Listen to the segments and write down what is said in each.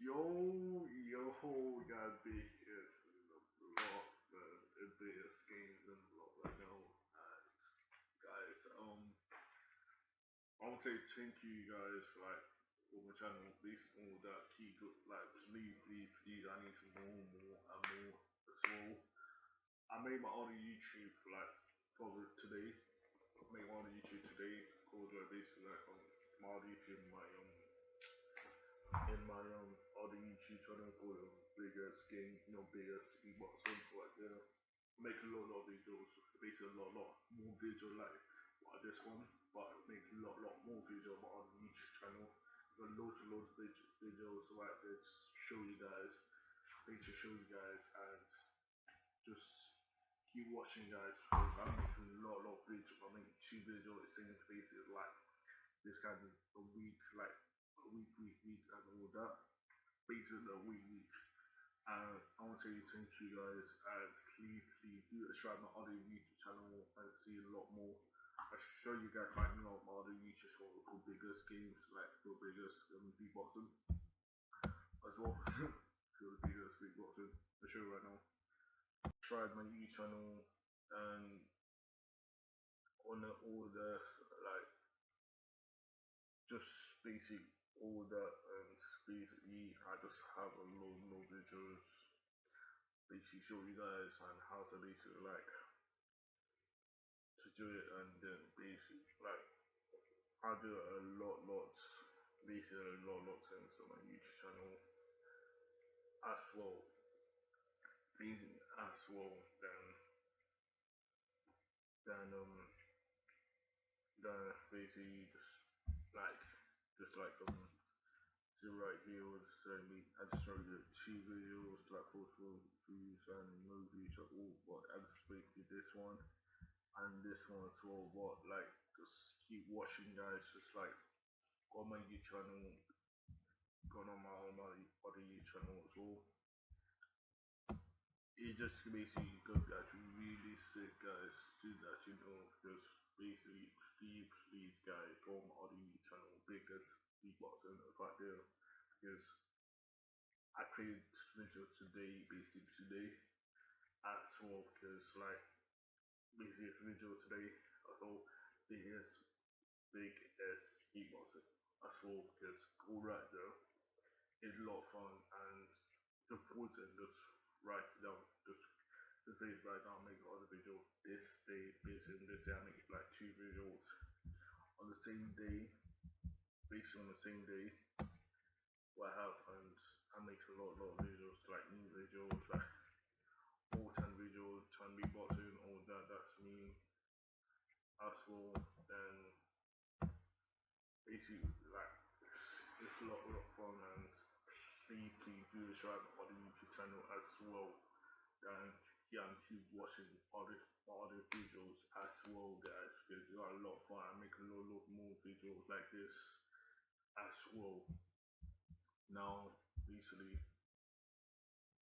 Yo, got big is lot the biggest games in the world right now. And guys, I want to say thank you guys for like for my channel. Please all that keep good like please I need some more and more as well. I made my own YouTube like over today. Made my own YouTube today called like basically like my other YouTube in my other YouTube channel called Biggest Game, Biggest Xbox like make a lot of videos, basically a lot more video like this one, but make a lot more video about on the YouTube channel. Got loads of videos like this, show you guys, basically show you guys, and just keep watching guys because I'm making a lot of videos. I'm making 2 videos, same faces like this kind of a week, like a week, and all that. Basically a week. And I want to say thank you guys, and please do subscribe my other YouTube channel and see a lot more. I show you guys right now my other YouTube channel for biggest games, like for biggest beatboxing as well. For the biggest beatboxing, I show you right now. Tried my YouTube channel and on all the like just basic all that and basically I just have a lot more videos basically show you guys on how to basically like to do it and then basically like I do a lots basically a lot things on my YouTube channel as well basically as well than than basically like just like the right videos and I just showed you 2 videos like post reviews and movies of all but I just basically this one and this one as well but like just keep watching guys just like go on my YouTube channel go on my other YouTube channel as well it just basically goes actually really sick guys to that just basically please guys go on my other YouTube channel biggest beatboxing right there because I created video today basically today as well because like basically video today I thought biggest big as beatboxing as well because go right there is a lot of fun and the pause and just write it down just please write down make other video this day basically this day I make like 2 videos on the same day basically on the same day what happens I make a lot of videos like new videos like all 10 videos 10 beatboxing all that's me as well and basically like it's a lot of fun and please do subscribe on the YouTube channel as well and yeah and keep watching other videos as well guys because you got a lot of fun I make a lot more videos like this as well now basically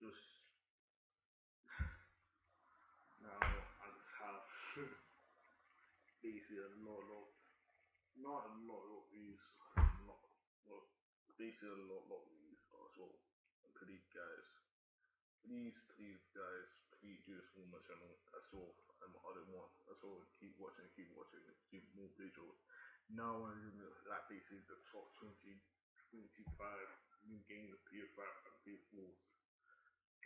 just now I just have basically a lot not a lot of views not well basically a lot of views as well and please guys please guys please do support my channel as well and my other one as well keep watching keep more videos now I'm doing like basically the top 2025 new games of PS5 and PS4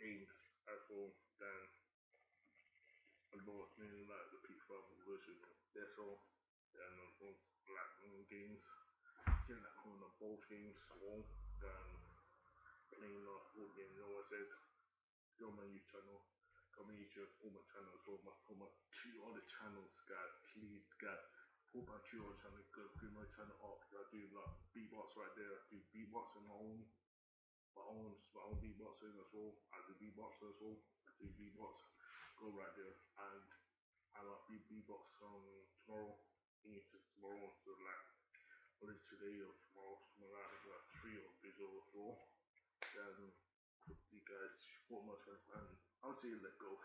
games as well then a lot of things like the PS5 version that's all and like new games getting that on the both games well then playing what game you know what I said go on my YouTube channel, go on my YouTube, all my channels, all my 2 other channels, guys, please, guys, put my 2 other channels, go my channel up, I do like beatbox right there, I do beatboxing my own beatboxing as well, I do beatboxing as well, I do beatbox, go right there, and I like beatbox tomorrow, tomorrow, so like, what is today or tomorrow, something like 3 or video as well, then you guys support my channel and I'll see you let go.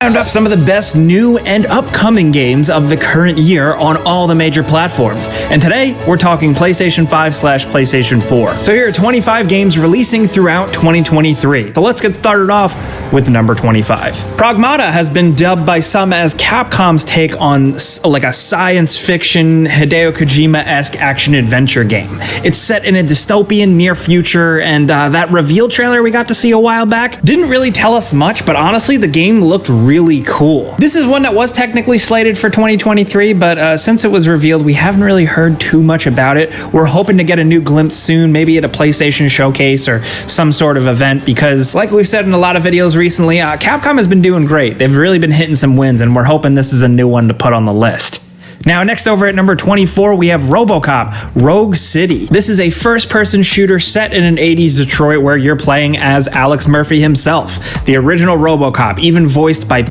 Round up some of the best new and upcoming games of the current year on all the major platforms. And today, we're talking PlayStation 5/PlayStation 4. So here are 25 games releasing throughout 2023. So let's get started off with number 25. Pragmata has been dubbed by some as Capcom's take on like a science fiction Hideo Kojima-esque action-adventure game. It's set in a dystopian near future, and that reveal trailer we got to see a while back didn't really tell us much, but honestly, the game looked really cool. This is one that was technically slated for 2023, but since it was revealed, we haven't really heard too much about it. We're hoping to get a new glimpse soon, maybe at a PlayStation showcase or some sort of event, because like we've said in a lot of videos recently, Capcom has been doing great. They've really been hitting some wins, and we're hoping this is a new one to put on the list. Now, next over at number 24, we have RoboCop Rogue City. This is a first-person shooter set in an 80s Detroit where you're playing as Alex Murphy himself, the original RoboCop, even voiced by...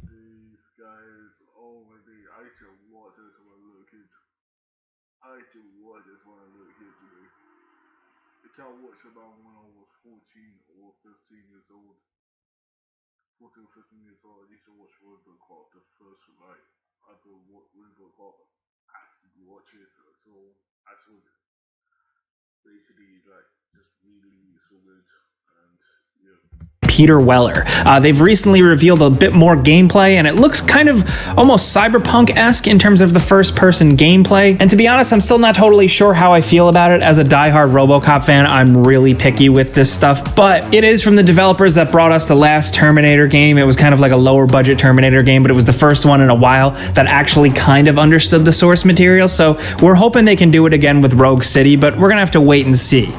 Peter Weller. They've recently revealed a bit more gameplay, and it looks kind of almost cyberpunk-esque in terms of the first-person gameplay. And to be honest, I'm still not totally sure how I feel about it. As a diehard RoboCop fan, I'm really picky with this stuff, but it is from the developers that brought us the last Terminator game. It was kind of like a lower-budget Terminator game, but it was the first one in a while that actually kind of understood the source material, so we're hoping they can do it again with Rogue City, but we're gonna have to wait and see.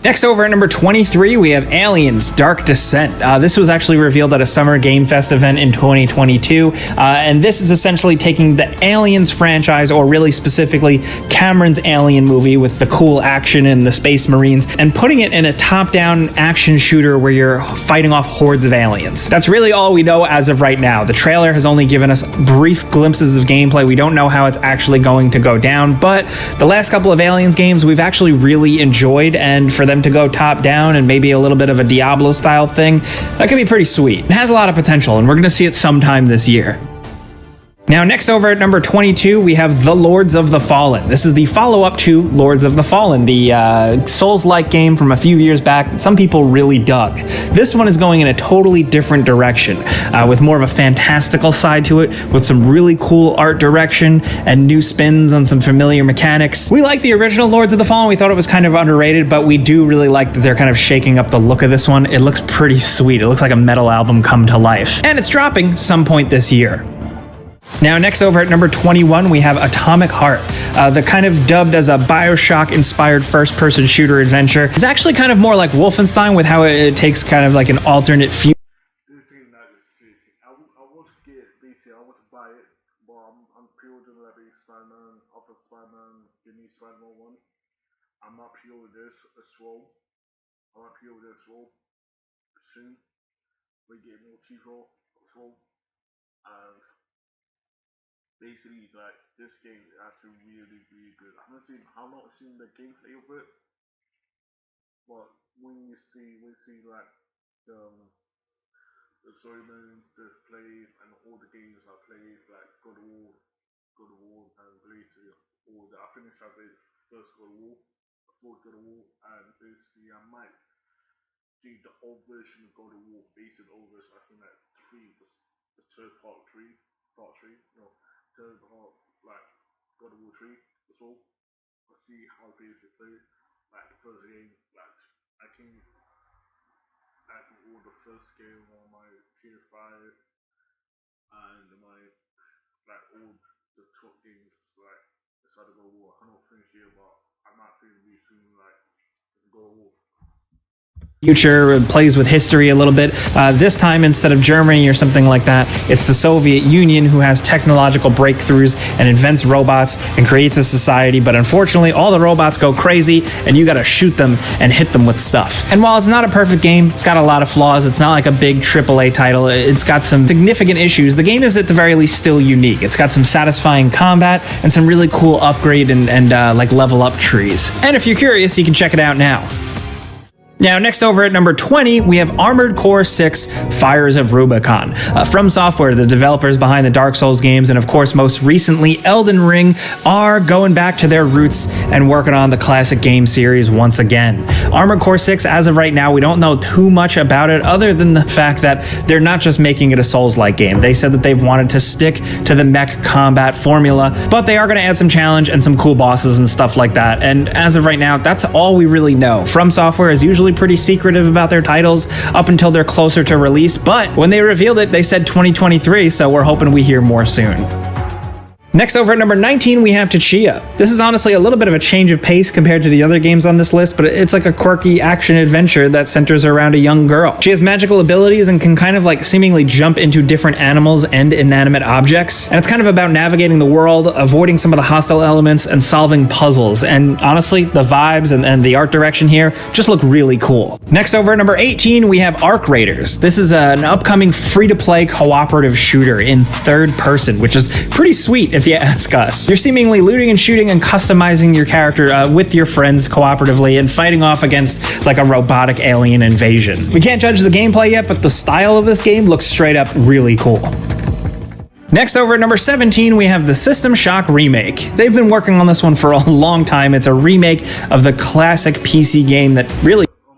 Next over at number 23, we have Aliens Dark Descent. This was actually revealed at a Summer Game Fest event in 2022, and this is essentially taking the Aliens franchise, or really specifically Cameron's Alien movie with the cool action and the Space Marines, and putting it in a top-down action shooter where you're fighting off hordes of aliens. That's really all we know as of right now. The trailer has only given us brief glimpses of gameplay. We don't know how it's actually going to go down, but the last couple of Aliens games we've actually really enjoyed, and for them to go top down and maybe a little bit of a Diablo style thing, that could be pretty sweet. It has a lot of potential, and we're going to see it sometime this year. Now, next over at number 22, we have The Lords of the Fallen. This is the follow-up to Lords of the Fallen, the Souls-like game from a few years back that some people really dug. This one is going in a totally different direction, with more of a fantastical side to it, with some really cool art direction and new spins on some familiar mechanics. We like the original Lords of the Fallen. We thought it was kind of underrated, but we do really like that they're kind of shaking up the look of this one. It looks pretty sweet. It looks like a metal album come to life. And it's dropping some point this year. Now, next over at number 21, we have Atomic Heart. The kind of dubbed as a Bioshock-inspired first-person shooter adventure. It's actually kind of more like Wolfenstein with how it takes kind of like an alternate future. Basically, like, this game is actually really, really good. I've not seen the gameplay of it, but when you see like the story mode that's played and all the games I played, like God of War, and later all that I finished. I played first God of War, the fourth God of War, and basically I might do the old version of God of War, based on old version. I think like the third part three, no, third part, like God of War 3 as well. I'll see how people play it. Like the first game, like I can all the first game on my PS5 and my like all the top games like inside of God of War. I'm not finished here, but I might finish soon. Like God of War. future, plays with history a little bit. This time, instead of Germany or something like that, it's the Soviet Union who has technological breakthroughs and invents robots and creates a society. But unfortunately, all the robots go crazy and you gotta shoot them and hit them with stuff. And while it's not a perfect game, it's got a lot of flaws. It's not like a big AAA title. It's got some significant issues. The game is at the very least still unique. It's got some satisfying combat and some really cool upgrade and like level up trees. And if you're curious, you can check it out now. Now, next over at number 20, we have Armored Core 6 Fires of Rubicon. From Software, the developers behind the Dark Souls games, and of course, most recently, Elden Ring, are going back to their roots and working on the classic game series once again. Armored Core 6, as of right now, we don't know too much about it other than the fact that they're not just making it a Souls-like game. They said that they've wanted to stick to the mech combat formula, but they are going to add some challenge and some cool bosses and stuff like that. And as of right now, that's all we really know. From Software is usually pretty secretive about their titles up until they're closer to release, but when they revealed it, they said 2023, so we're hoping we hear more soon. Next over at number 19, we have Tchia. This is honestly a little bit of a change of pace compared to the other games on this list, but it's like a quirky action adventure that centers around a young girl. She has magical abilities and can kind of like seemingly jump into different animals and inanimate objects. And it's kind of about navigating the world, avoiding some of the hostile elements, and solving puzzles. And honestly, the vibes and the art direction here just look really cool. Next over at number 18, we have Arc Raiders. This is an upcoming free-to-play cooperative shooter in third person, which is pretty sweet if you ask us. You're seemingly looting and shooting and customizing your character with your friends cooperatively and fighting off against like a robotic alien invasion. We can't judge the gameplay yet, but the style of this game looks straight up really cool. Next over at number 17, we have the System Shock Remake. They've been working on this one for a long time. It's a remake of the classic PC game that really I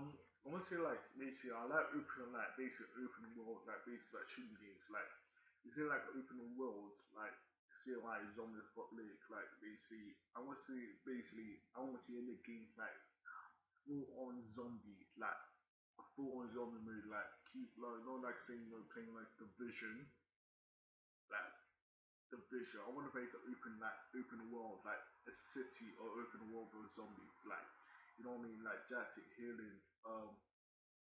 want to say like basically I like open like basic open world like basic like shooting games like you see like open world like see like zombies apocalypse like basically I want to see basically I want to see in the game like full on zombie like full on zombie mode like keep like not like saying playing like Division like Division. I want to play the open world like a city or open world with zombies like you know what I mean like Jacket healing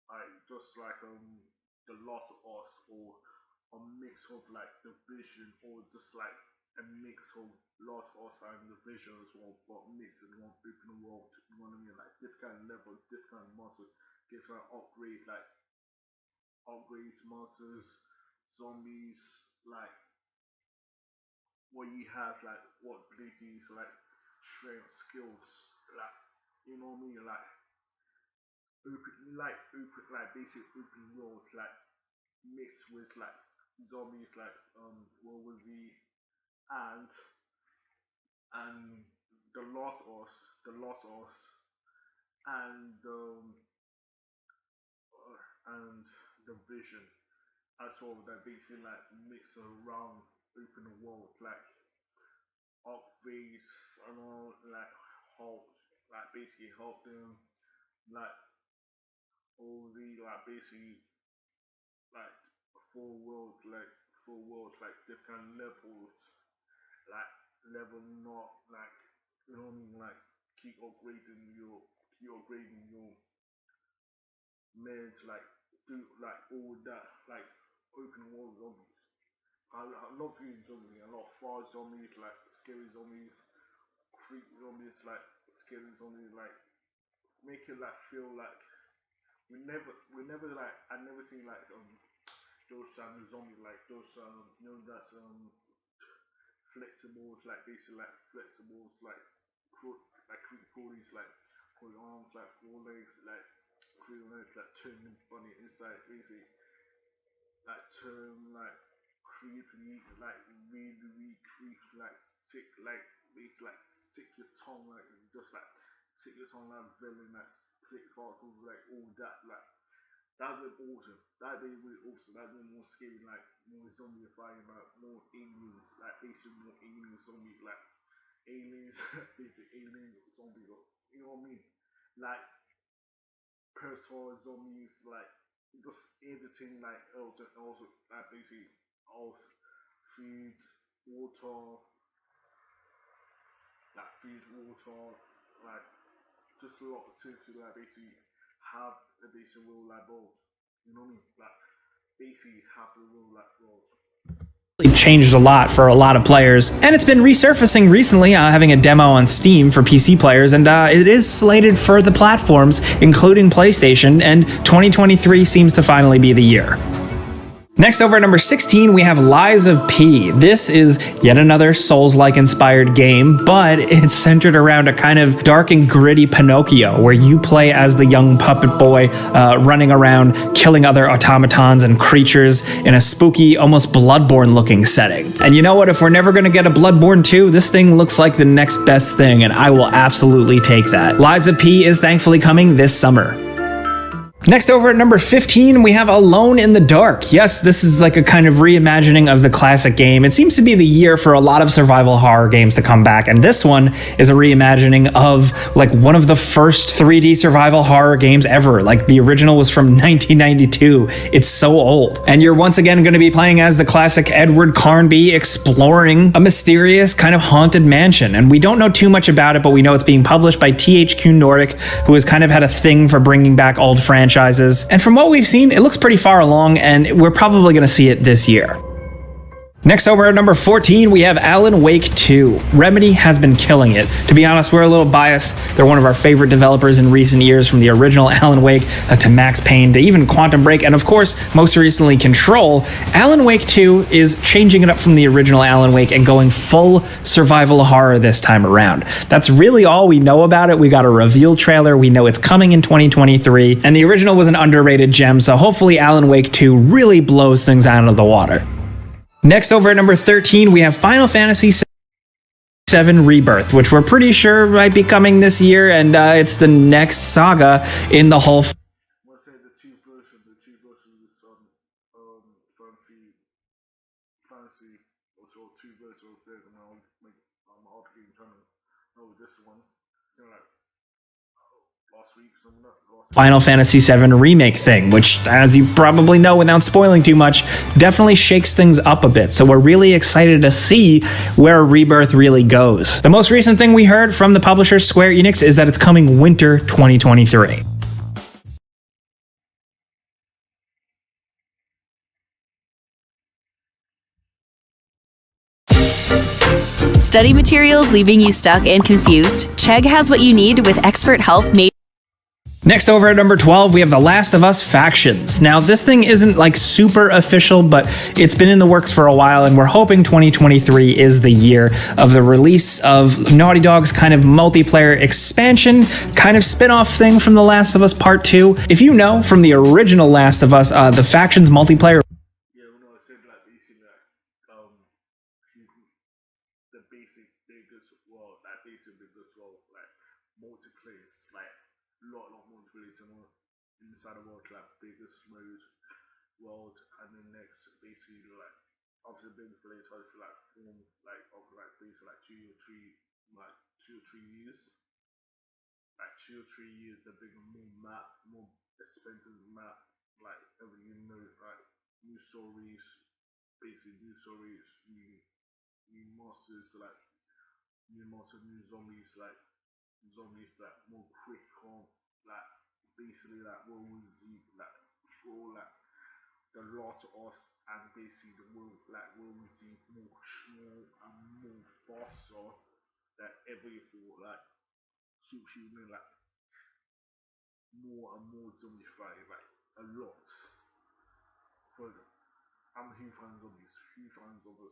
like just like the Lost of Us or a mix of like the Vision or just like a mix of Lost of Us and the Vision as well, but mixed in one open world. You know what I mean? Like different levels, different monsters, different upgrades, monsters, zombies, like what you have, like what abilities, like strength, skills, like you know what I mean? Like basic open world, like mixed with like zombies like World War Z and and the Lost Us and and the Vision as well that basically like mix around open world like upgrades and all like help like basically help them like all the like basically like full world like different levels like leveling up, like you know what I mean, like keep upgrading your meds, like do like all that, like open world zombies. I love using zombies. I love far zombies, like scary zombies, creep zombies, like scary zombies, like make it like feel like we never like I never seen like those zombies like those you know that's flexibles, like basically like flexibles, like like quick bodies, like 4 arms, like 4 legs, like 3 legs, like turn them funny inside, basically like turn like creepy, like really creepy, like sick, like basically like sick your tongue, like just like sick your tongue, like villain, like split particles, like all that, like that'd be awesome. That'd be really awesome. That'd be more scary, like more zombifying, like more aliens, like basically more alien zombies, like aliens, basic alien zombies. You know what I mean? Like personal zombies, like just everything, like also like basically all food, water, like food, water, like just a lot of things to like basically have a basic real life role. You know what I mean? Like basically have a real life role. Changed a lot for a lot of players, and it's been resurfacing recently, having a demo on Steam for PC players, and it is slated for the platforms, including PlayStation, and 2023 seems to finally be the year. Next, over at number 16, we have Lies of P. This is yet another Souls-like inspired game, but it's centered around a kind of dark and gritty Pinocchio, where you play as the young puppet boy running around, killing other automatons and creatures in a spooky, almost Bloodborne-looking setting. And you know what? If we're never going to get a Bloodborne 2, this thing looks like the next best thing, and I will absolutely take that. Lies of P is thankfully coming this summer. Next, over at number 15, we have Alone in the Dark. Yes, this is like a kind of reimagining of the classic game. It seems to be the year for a lot of survival horror games to come back, and this one is a reimagining of like one of the first 3D survival horror games ever. Like the original was from 1992. It's so old. And you're once again going to be playing as the classic Edward Carnby exploring a mysterious kind of haunted mansion. And we don't know too much about it, but we know it's being published by THQ Nordic, who has kind of had a thing for bringing back old franchises. And from what we've seen, it looks pretty far along, and we're probably going to see it this year. Next, over at number 14, we have Alan Wake 2. Remedy has been killing it. To be honest, we're a little biased. They're one of our favorite developers in recent years, from the original Alan Wake to Max Payne to even Quantum Break, and of course, most recently, Control. Alan Wake 2 is changing it up from the original Alan Wake and going full survival horror this time around. That's really all we know about it. We got a reveal trailer. We know it's coming in 2023, and the original was an underrated gem, so hopefully Alan Wake 2 really blows things out of the water. Next, over at number 13, we have Final Fantasy VII Rebirth, which we're pretty sure might be coming this year, and it's the next saga in the whole Let's say the cheap version is fancy, also two virtual sets, and I'll make art game channel. Oh, this one, you know, like last week, something like that. Final Fantasy VII Remake thing, which, as you probably know without spoiling too much, definitely shakes things up a bit. So we're really excited to see where Rebirth really goes. The most recent thing we heard from the publisher Square Enix is that it's coming winter 2023. Study materials leaving you stuck and confused? Chegg has what you need with expert help made. Next, over at number 12, we have The Last of Us Factions. Now, this thing isn't like super official, but it's been in the works for a while, and we're hoping 2023 is the year of the release of Naughty Dog's kind of multiplayer expansion, kind of spin-off thing from The Last of Us Part 2. If you know from the original Last of Us, the Factions multiplayer multiplayer, like lot more multiplayer inside the world, like biggest world, and then next basically like after the biggest player tries to like form like after like basically like 2 or 3 years, like 2 or 3 years, the bigger more map, more expensive map, like everything, you know, like new stories, basically new stories, new monsters, like new monsters, new zombies that more quick on, like basically like World War Z, like all like the lot of us, and basically the world War Z more small and more faster than ever before, like human, like more and more zombified, like a lot. For I'm a huge fan of zombies,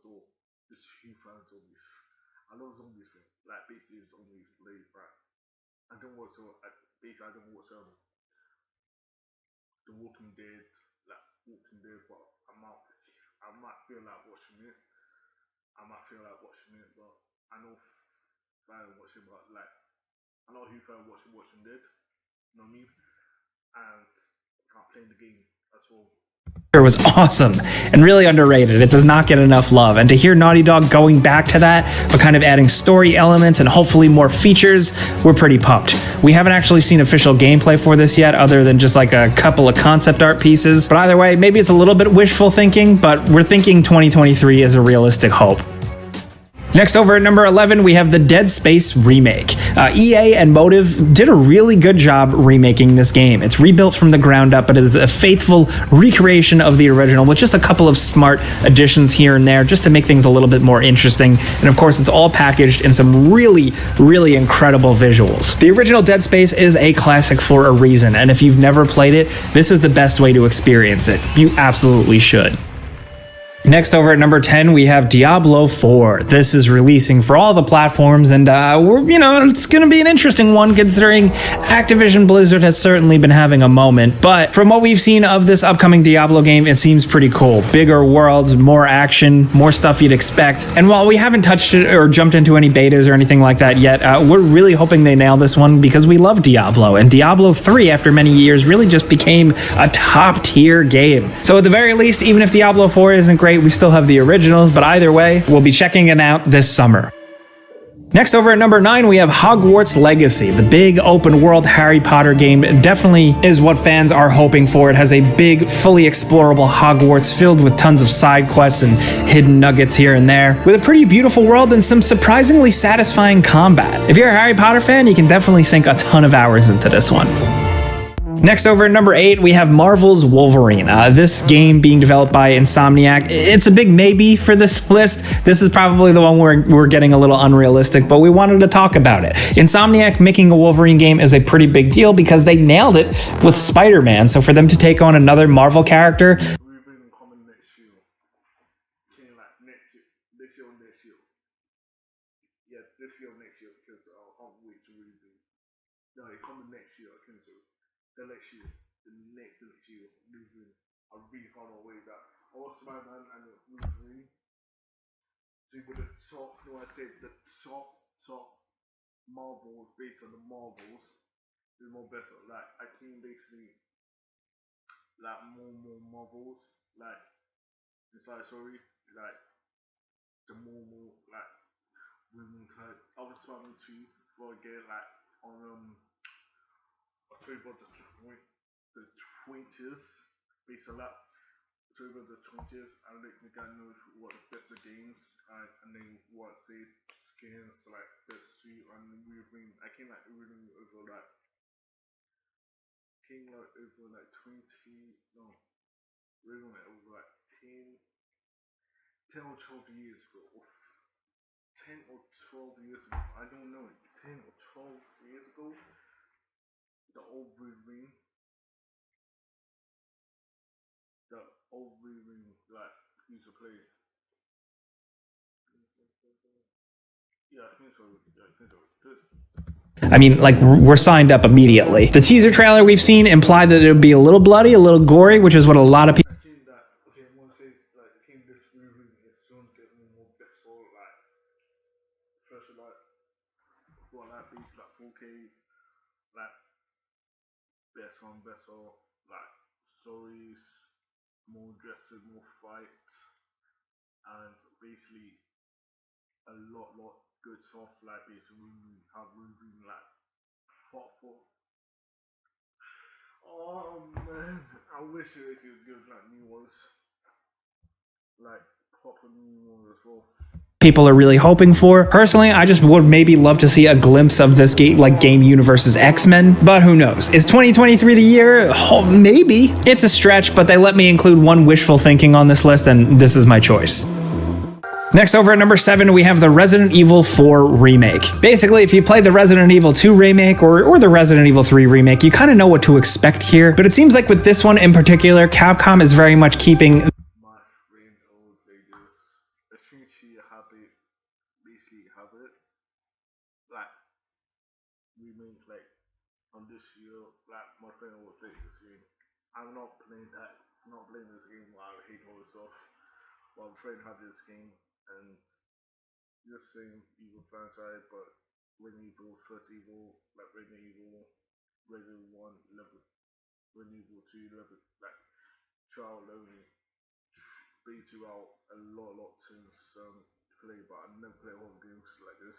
all, just huge fan of zombies. I love zombies, man. Like basically zombies play, right? I don't watch The Walking Dead, but I might feel like watching it. But I know fans watching, but like I know who fans watching Watching Dead. You know what I mean? And can't play the game as well. It was awesome and really underrated. It does not get enough love, and to hear Naughty Dog going back to that but kind of adding story elements and hopefully more features, we're pretty pumped. We haven't actually seen official gameplay for this yet, other than just like a couple of concept art pieces, but either way, maybe it's a little bit wishful thinking, but we're thinking 2023 is a realistic hope. Next, over at number 11, we have the Dead Space remake. EA and Motive did a really good job remaking this game. It's rebuilt from the ground up, but it is a faithful recreation of the original with just a couple of smart additions here and there just to make things a little bit more interesting. And of course, it's all packaged in some really, really incredible visuals. The original Dead Space is a classic for a reason, and if you've never played it, this is the best way to experience it. You absolutely should. Next, over at number 10, we have Diablo 4. This is releasing for all the platforms, and it's going to be an interesting one considering Activision Blizzard has certainly been having a moment. But from what we've seen of this upcoming Diablo game, it seems pretty cool. Bigger worlds, more action, more stuff you'd expect. And while we haven't touched it or jumped into any betas or anything like that yet, we're really hoping they nail this one because we love Diablo. And Diablo 3, after many years, really just became a top-tier game. So at the very least, even if Diablo 4 isn't great, we still have the originals, but either way, we'll be checking it out this summer. Next, over at number 9, we have Hogwarts Legacy. The big open world Harry Potter game definitely is what fans are hoping for. It has a big, fully explorable Hogwarts filled with tons of side quests and hidden nuggets here and there, with a pretty beautiful world and some surprisingly satisfying combat. If you're a Harry Potter fan, you can definitely sink a ton of hours into this one. Next, over at number 8, we have Marvel's Wolverine. This game being developed by Insomniac. It's a big maybe for this list. This is probably the one where we're getting a little unrealistic, but we wanted to talk about it. Insomniac making a Wolverine game is a pretty big deal because they nailed it with Spider-Man. So for them to take on another Marvel character, Wolverine coming next year. Saying like next year, this year or next year. Yeah, this year or next year because I can't wait to read it. No, it coming next year. I think so. The next year, the next year, Wolverine. I really can't wait that. All Spider-Man and Wolverine. See, with the top, no, I said the top Marvels based on the Marvels is more better. Like I think basically like more Marvels like inside story like the more like women type. I was Spider-Man 2 for again like on October the 20th, based on that. October the 20th, I don't think I know what best of games and then what say skins like best suit and Wolverine. I came like really over like came like over like 20 no really like over like 10 or 12 years ago. 10 or 12 years ago. I don't know. 10 or 12 years ago. The old Wolverine. The old Wolverine like used to play. Yeah, I think so. Yeah, I think so. I mean, like, we're signed up immediately. The teaser trailer we've seen implied that it would be a little bloody, a little gory, which is what a lot of people. I think that okay, I want to say like I think this Wolverine is soon getting more better like especially like what like these like 4K like better like stories, more dresses, more fights, and basically a lot good stuff like basically have Wolverine like fought for. Oh man, I wish it was as good like new ones, like proper new ones as well. People are really hoping for. Personally, I just would maybe love to see a glimpse of this game universe's X-Men, but who knows? Is 2023 the year? Oh, maybe. It's a stretch, but they let me include one wishful thinking on this list, and this is my choice. Next, over at number 7, we have the Resident Evil 4 remake. Basically, if you played the Resident Evil 2 remake or the Resident Evil 3 remake, you kind of know what to expect here, but it seems like with this one in particular, Capcom is very much keeping My friend old ladies, I think she have it, basically have it, like remake like on this year, like my friend will play this game. I'm not playing that, not playing this game while I hate all this stuff. But I'm trying to have this game and just same evil franchise, but Resident Evil, First Evil, like Resident Evil, Resident 1, level, Resident Evil 2, level, like trial level, been throughout a lot since play, but I never play horror games like this.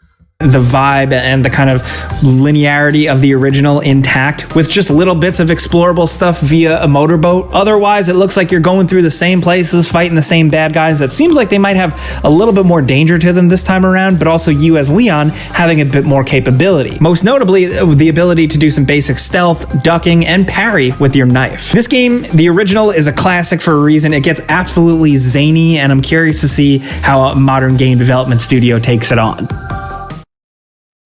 The vibe and the kind of linearity of the original intact with just little bits of explorable stuff via a motorboat. Otherwise, it looks like you're going through the same places, fighting the same bad guys. It seems like they might have a little bit more danger to them this time around, but also you as Leon having a bit more capability. Most notably, the ability to do some basic stealth, ducking, and parry with your knife. This game, the original, is a classic for a reason. It gets absolutely zany, and I'm curious to see how a modern game development studio takes it on.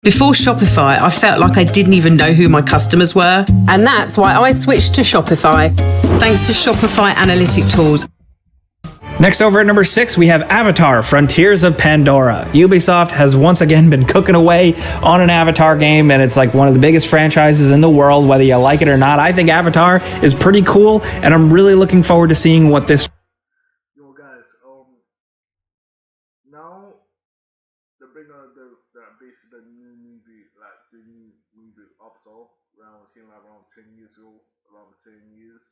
Before Shopify, I felt like I didn't even know who my customers were. And that's why I switched to Shopify, thanks to Shopify analytic tools. Next over at number 6, we have Avatar: Frontiers of Pandora. Ubisoft has once again been cooking away on an Avatar game, and it's like one of the biggest franchises in the world, whether you like it or not. I think Avatar is pretty cool, and I'm really looking forward to seeing what this... Yo guys, now they're bringing out basically the new movie, like the new movie Avatar, around 10 years ago, around 10 years.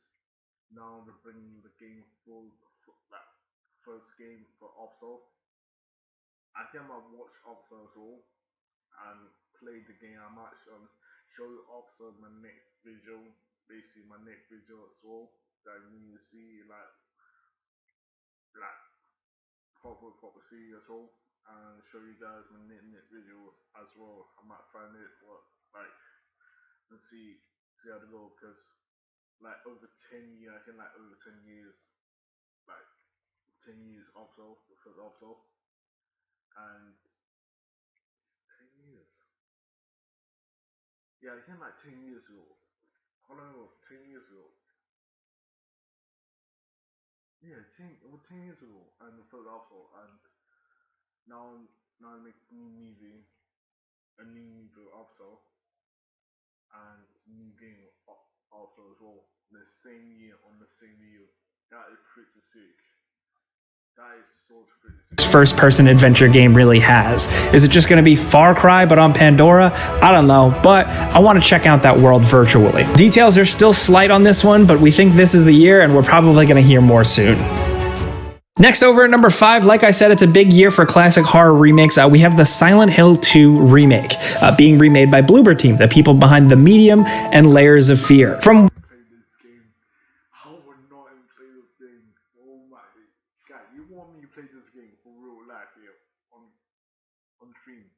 Now they're bringing the game like first game for Avatar. I think I might watch Avatar as well and play the game. I might show you Avatar my next video, basically my next video as well, that you need to see like proper see as well, and show you guys my next videos as well. I might find it and see how to go, because like over 10 years, I think like over 10 years, like 10 years also, and 10 years. Yeah, I think like 10 years ago. Hold on, 10 years ago. Yeah, 10 years ago, and the third also, and now I make a new movie also, and new game also as well. The same year on the same year. That is pretty sick. That is so pretty sick. first-person adventure game really has. Is it just going to be Far Cry but on Pandora? I don't know, but I want to check out that world virtually. Details are still slight on this one, but we think this is the year, and we're probably going to hear more soon. Next over at number 5, like I said, it's a big year for classic horror remakes. We have the Silent Hill 2 remake, being remade by Bloober Team, the people behind The Medium and Layers of Fear. From Play this game. I would not even play this game. Oh my god, you want me to play this game for real life here on stream,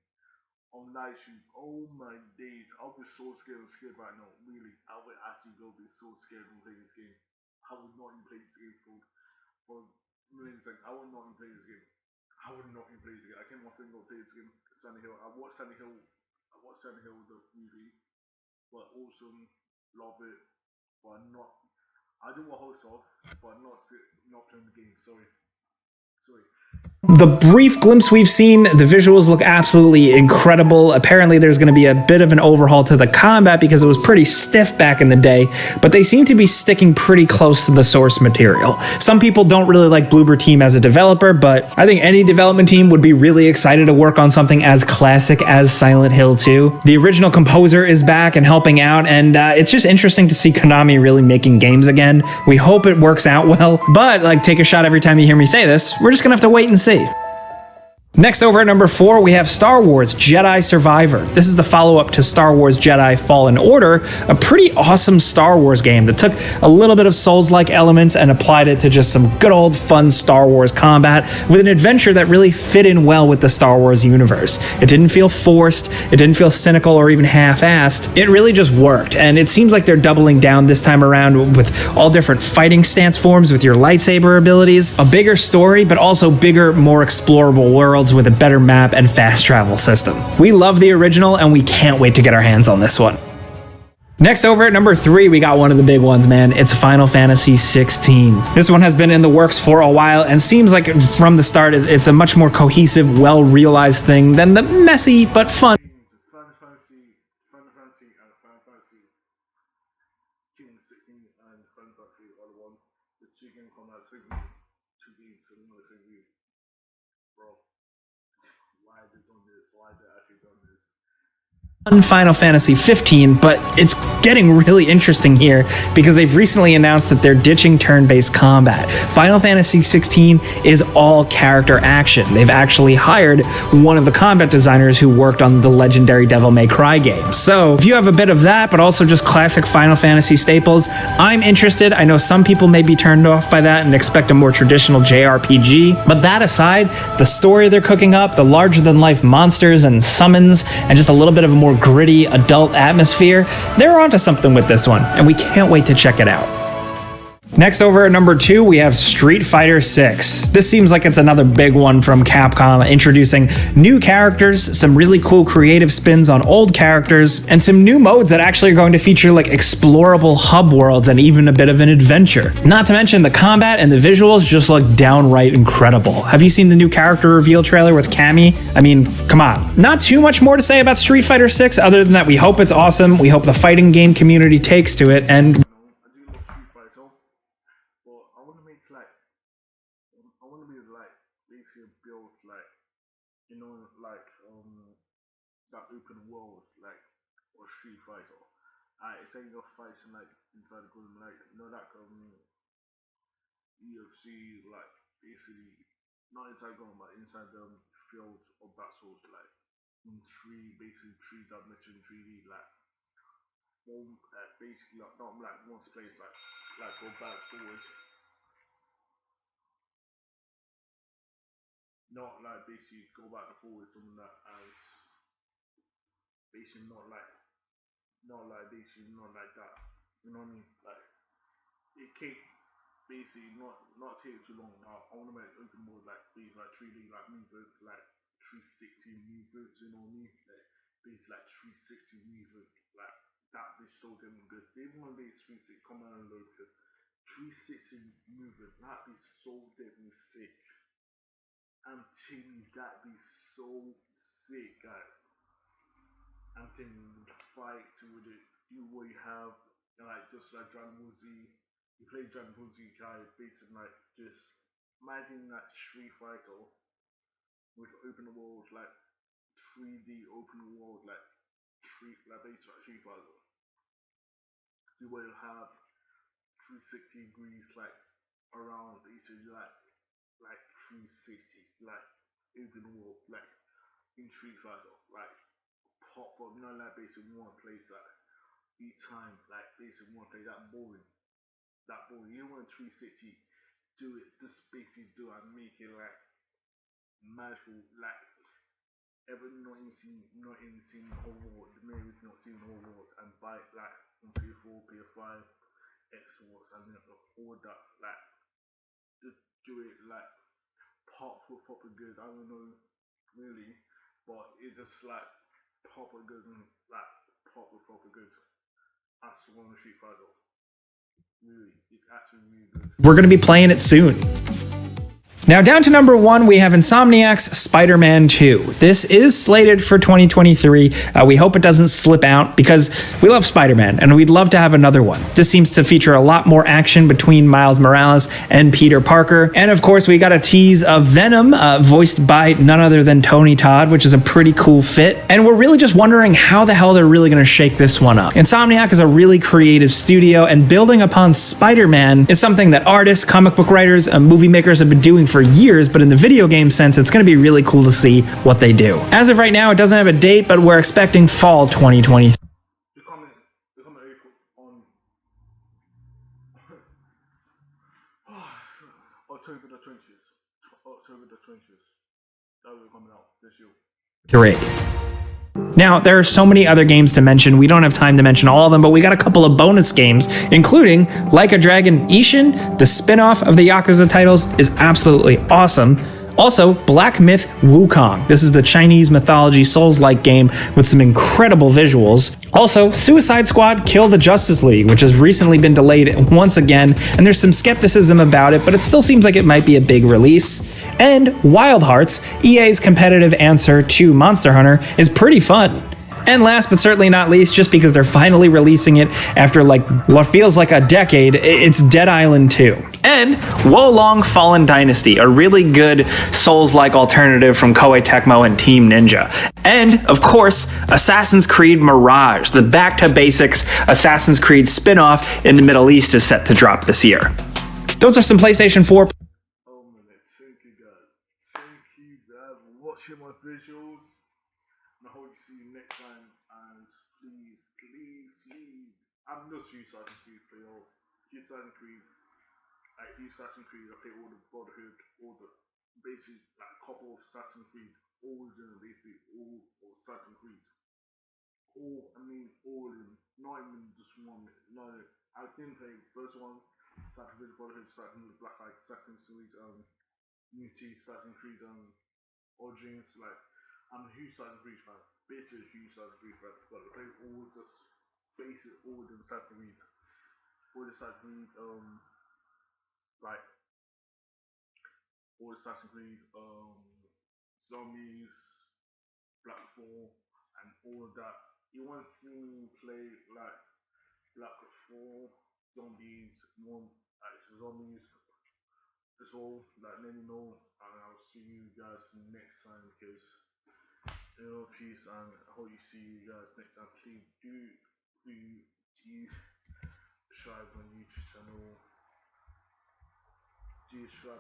on live stream? Oh my days, I'll be so scared right now. Really, I would actually go be so scared to play this game. I would not even play this game for millions seconds. I would not even play this game. I would not even play this game. I can't even play this game. Silent Hill. I watched Silent Hill. The movie, but awesome, love it, but not. I do a host off, but not playing the game. Sorry. the brief glimpse we've seen, the visuals look absolutely incredible. Apparently, there's going to be a bit of an overhaul to the combat because it was pretty stiff back in the day, but they seem to be sticking pretty close to the source material. Some people don't really like Bloober Team as a developer, but I think any development team would be really excited to work on something as classic as Silent Hill 2. The original composer is back and helping out, and it's just interesting to see Konami really making games again. We hope it works out well, but take a shot every time you hear me say this. We're just gonna have to wait and see. Next over at number 4, we have Star Wars Jedi Survivor. This is the follow-up to Star Wars Jedi Fallen Order, a pretty awesome Star Wars game that took a little bit of Souls-like elements and applied it to just some good old fun Star Wars combat with an adventure that really fit in well with the Star Wars universe. It didn't feel forced, it didn't feel cynical or even half-assed. It really just worked, and it seems like they're doubling down this time around with all different fighting stance forms with your lightsaber abilities, a bigger story, but also bigger, more explorable worlds with a better map and fast travel system. We love the original and we can't wait to get our hands on this one. Next over at number 3, we got one of the big ones, man. It's Final Fantasy 16. This one has been in the works for a while and seems like from the start it's a much more cohesive, well-realized thing than the messy but fun Final Fantasy King 16 and Final Fantasy all one. The chicken come out same two games, so the same view. Bro, why they done this? Why they actually done this? Final Fantasy 15, but it's getting really interesting here because they've recently announced that they're ditching turn-based combat. Final Fantasy 16 is all character action. They've actually hired one of the combat designers who worked on the legendary Devil May Cry games. So if you have a bit of that, but also just classic Final Fantasy staples, I'm interested. I know some people may be turned off by that and expect a more traditional JRPG, but that aside, the story they're cooking up, the larger-than-life monsters and summons, and just a little bit of a more gritty adult atmosphere, they're onto something with this one, and we can't wait to check it out. Next, over at number 2, we have Street Fighter 6. This seems like it's another big one from Capcom, introducing new characters, some really cool creative spins on old characters, and some new modes that actually are going to feature like explorable hub worlds and even a bit of an adventure. Not to mention the combat and the visuals just look downright incredible. Have you seen the new character reveal trailer with Cammy? I mean, come on. Not too much more to say about Street Fighter 6 other than that we hope it's awesome, we hope the fighting game community takes to it, and I want to be like basically build like like that open world like or Street Fighter. It's ain't your fights in like inside the game like that UFC like basically not inside game but inside the field of battles like in basically three dimension 3D like one basically like not like one place like go back forward. Not like basically go back and forward something that as basically not like basically not like that. You know what I mean? Like it can't basically not take too long. I wanna make open more like these like 3D like movement like 360 movements, you know what I mean? Like these like 360 movement like that is so damn good. They want to be 360 come on and look 360 movement, that is so damn sick. I'm telling you, that'd be so sick, guys. I'm telling you, the fight with it, what you have, like just like Dragon Ball Z, you play Dragon Ball Z guy, basically like just imagine that Street Fighter with open world, like 3D open world, like basically like Street Fighter. You will have 360 degrees like around each of you, like 360, like open world, like in Street Fighter, like pop up, like basically one place, like each time, like basically one place, that boring. You want 360, do it, just basically do it and make it like magical, like ever not even seen the whole world, the man is not seen the whole world, and buy it like on PS4, PS5, Xbox, and then all that, like just do it like proper good. I don't know really, but it's just like proper good and like proper good. That's one Street Fighter. Really, it's actually really good. we're going to be playing it soon. Now down to number 1, we have Insomniac's Spider-Man 2. This is slated for 2023. We hope it doesn't slip out because we love Spider-Man and we'd love to have another one. This seems to feature a lot more action between Miles Morales and Peter Parker. And of course, we got a tease of Venom, voiced by none other than Tony Todd, which is a pretty cool fit. And we're really just wondering how the hell they're really going to shake this one up. Insomniac is a really creative studio, and building upon Spider-Man is something that artists, comic book writers, and movie makers have been doing for years, but in the video game sense, it's going to be really cool to see what they do. As of right now, it doesn't have a date, but we're expecting fall 2020. They're coming April on October the 20th. That will be coming out this year. 3. Now, there are so many other games to mention. We don't have time to mention all of them, but we got a couple of bonus games, including Like a Dragon Ishin. The spin-off of the Yakuza titles is absolutely awesome. Also, Black Myth Wukong. This is the Chinese mythology Souls-like game with some incredible visuals. Also, Suicide Squad Kill the Justice League, which has recently been delayed once again, and there's some skepticism about it, but it still seems like it might be a big release. And Wild Hearts, EA's competitive answer to Monster Hunter, is pretty fun. And last but certainly not least, just because they're finally releasing it after like what feels like a decade, it's Dead Island 2. And Wolong Fallen Dynasty, a really good Souls-like alternative from Koei Tecmo and Team Ninja. And, of course, Assassin's Creed Mirage, the back-to-basics Assassin's Creed spin-off in the Middle East is set to drop this year. Those are some PlayStation 4. Oh man, thank you guys. Thank you guys for watching my visuals. And I hope to see you next time. And please, I'm not a Assassin's Creed player. Assassin's Creed, like Assassin's Creed, I play all the Brotherhood, all the basic, like couple of Assassin's Creed, all basically all of Assassin's Creed. All, I mean, all in, not even just one. No, I didn't play the first one, Assassin's Creed Brotherhood, Assassin's Creed Black Flag, Assassin's Creed, Unity, Assassin's Creed, Origins. Like, I'm a huge Assassin's Creed fan, basically a huge Assassin's Creed fan. But I play all just basic, all the Assassin's Creed, all the Assassin's Creed, like all the Assassin's Creed, zombies, platform, and all of that. You want to see me play like Black 4 zombies, one like zombies, just all like let me know, and I'll see you guys next time because peace, and I hope you see you guys next time. Please do subscribe my YouTube channel. Do subscribe.